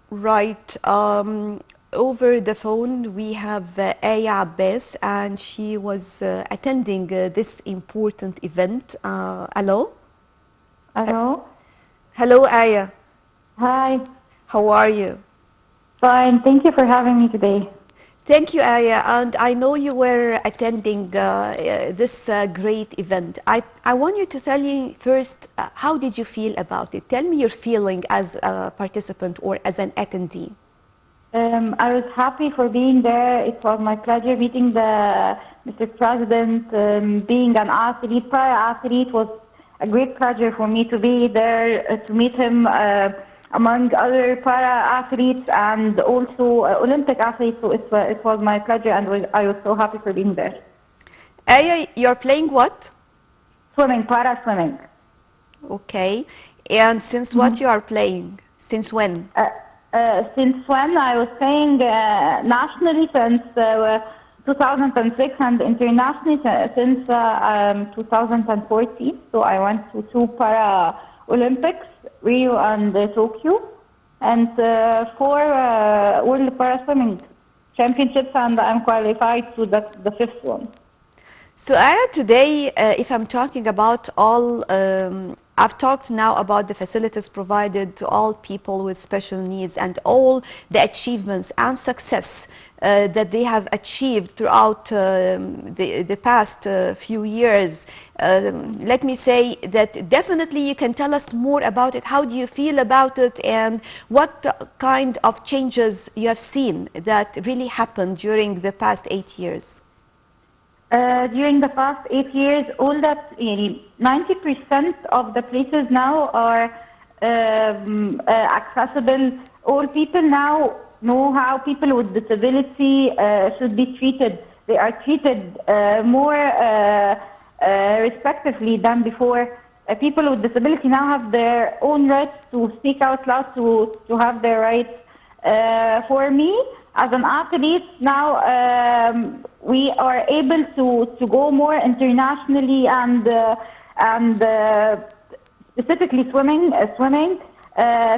Right. Over the phone, we have Aya Abbas, and she was attending this important event. Hello? He- Hello. Hello, Aya. Hi. How are you? Fine. Thank you for having me today. Thank you, Aya. And I know you were attending this great event. I want you to tell me first, how did you feel about it? Tell me your feeling as a participant or as an attendee. I was happy for being there. It was my pleasure meeting the Mr. President. Being an athlete, prior athlete, was a great pleasure for me to be there to meet him among other para athletes and also Olympic athletes. So it was my pleasure, and I was so happy for being there. Aya, you're playing what? Swimming, para swimming. Okay. And since what you are playing? Since when? Since when I was playing nationally since 2006 and internationally since 2014. So I went to two Para Olympics, Rio and Tokyo, and four World Para Swimming Championships, and I'm qualified to the fifth one. So Aya, today, if I'm talking about all, I've talked now about the facilities provided to all people with special needs and all the achievements and success that they have achieved throughout the past few years. Let me say that definitely you can tell us more about it. How do you feel about it, and what kind of changes you have seen that really happened during the past 8 years? During the past 8 years, all that 90% of the places now are accessible. All people now know how people with disability should be treated. They are treated more respectively than before. People with disability now have their own rights to speak out loud, to have their rights. For me, as an athlete, now we are able to go more internationally and specifically swimming.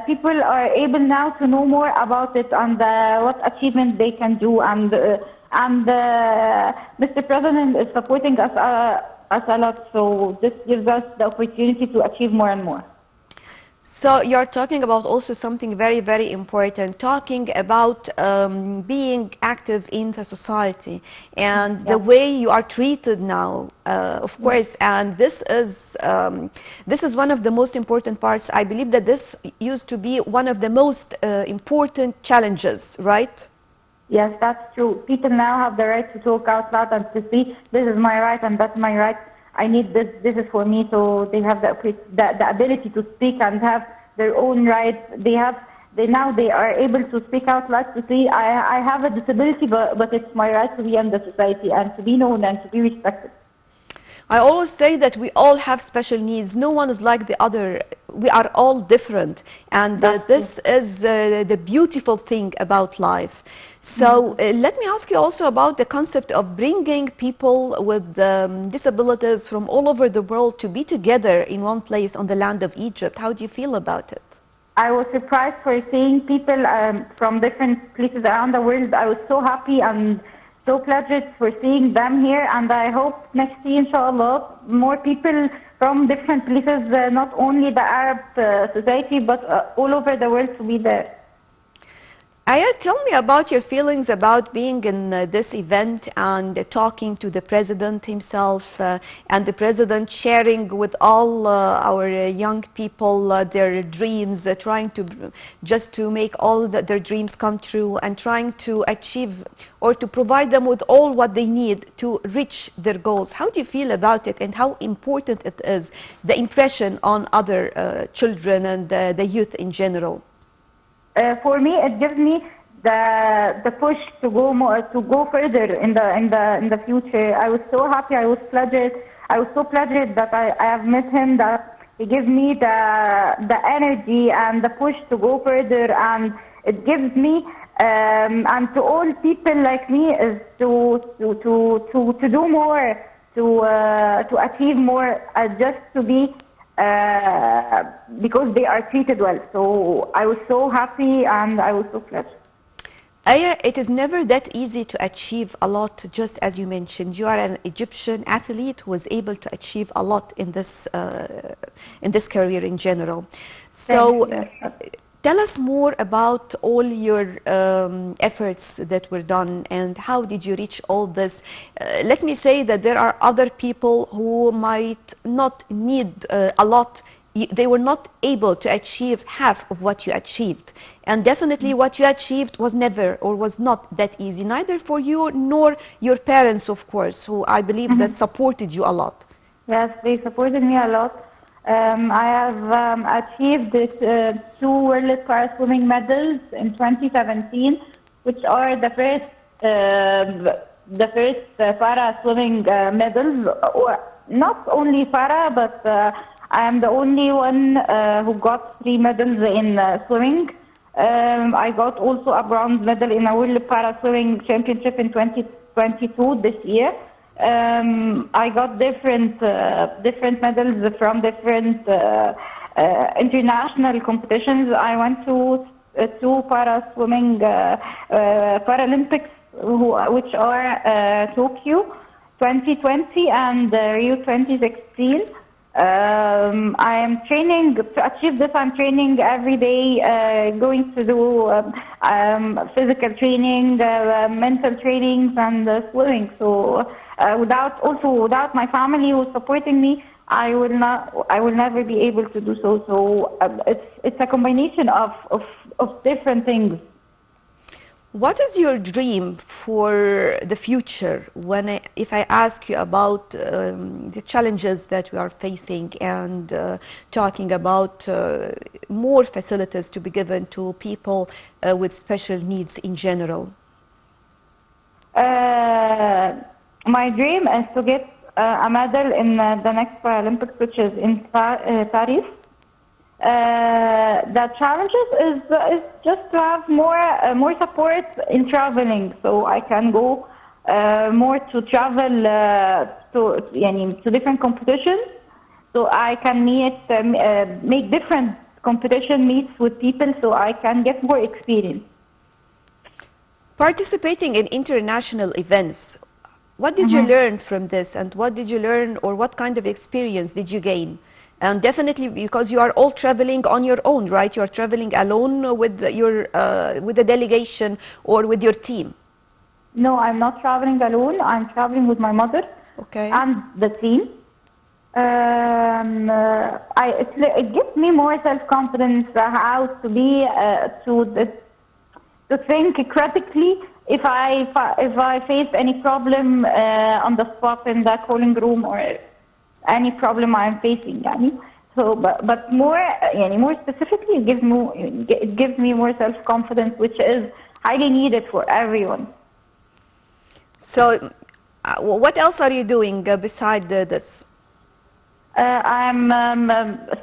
People are able now to know more about it and what achievement they can do, and Mr. President is supporting us a lot. So this gives us the opportunity to achieve more and more. So you're talking about also something very, very important, talking about being active in the society and the Yeah. way you are treated now, of course. And this is one of the most important parts. I believe that this used to be one of the most important challenges, right? Yes, that's true. People now have the right to talk out loud and to see this is my right and that's my right. I need this. This is for me. So they have the ability to speak and have their own rights. They are able to speak out loud to see I have a disability, but it's my right to be in the society and to be known and to be respected. I always say that we all have special needs. No one is like the other. We are all different. And That's true. this is the beautiful thing about life. So let me ask you also about the concept of bringing people with disabilities from all over the world to be together in one place on the land of Egypt. How do you feel about it? I was surprised for seeing people from different places around the world. I was so happy and so pleasured for seeing them here, and I hope next year, inshallah, more people from different places, not only the Arab society, but all over the world to be there. Aya, tell me about your feelings about being in this event and talking to the president himself and the president sharing with all our young people their dreams, trying to just to make all their dreams come true and trying to achieve or to provide them with all what they need to reach their goals. How do you feel about it, and how important it is, the impression on other children and the youth in general? For me, it gives me the push to go more, to go further in the future. I was so happy. I was pleasured. I was so pleasured that I have met him. That he gives me the energy and the push to go further, and it gives me and to all people like me is to do more, to achieve more, just to be because they are treated well. So I was so happy and I was so flattered. Aya, it is never that easy to achieve a lot, just as you mentioned. You are an Egyptian athlete who was able to achieve a lot in this career in general. Thank So, you. Yes. tell us more about all your efforts that were done and how did you reach all this. Let me say that there are other people who might not need a lot. They were not able to achieve half of what you achieved. And definitely what you achieved was never or was not that easy, neither for you nor your parents, of course, who I believe that supported you a lot. Yes, they supported me a lot. I have achieved this, 2 World Para Swimming medals in 2017, which are the first para swimming medals. Or not only para, but I am the only one who got 3 medals in swimming. I got also a bronze medal in a World Para Swimming Championship in 2022 this year. I got different medals from different international competitions. I went to 2 para swimming Paralympics, which are Tokyo 2020 and Rio 2016. I am training to achieve this. I'm training every day, going to do physical training, mental trainings, and swimming. So without my family who's supporting me, I will never be able to do so. So it's a combination of different things. What is your dream for the future? If I ask you about the challenges that we are facing and talking about more facilities to be given to people with special needs in general? My dream is to get a medal in the next Paralympics, which is in Paris. The challenges is just to have more support in traveling, so I can go more to travel to different competitions, so I can make different competition meets with people, so I can get more experience. Participating in international events, what did you learn from this, and what did you learn, or what kind of experience did you gain? And definitely because you are all traveling on your own, right? You are traveling alone with with the delegation or with your team. No, I'm not traveling alone. I'm traveling with my mother and the team. It gives me more self-confidence how to be to think critically if I face any problem on the spot in the calling room or any problem I'm facing. So, but more specifically, it gives me more self-confidence, which is highly needed for everyone. So, what else are you doing beside this? I'm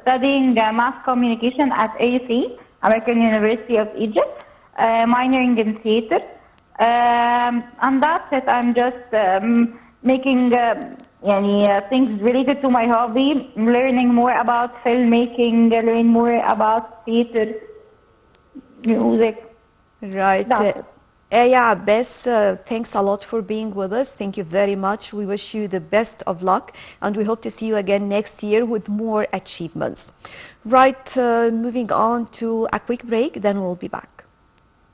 studying mass communication at AUC, American University of Egypt, minoring in theater. And that's it. I'm just making things related to my hobby, learning more about filmmaking, learning more about theater, music. Right. Aya Abbas, thanks a lot for being with us. Thank you very much. We wish you the best of luck, and we hope to see you again next year with more achievements. Right, moving on to a quick break, then we'll be back.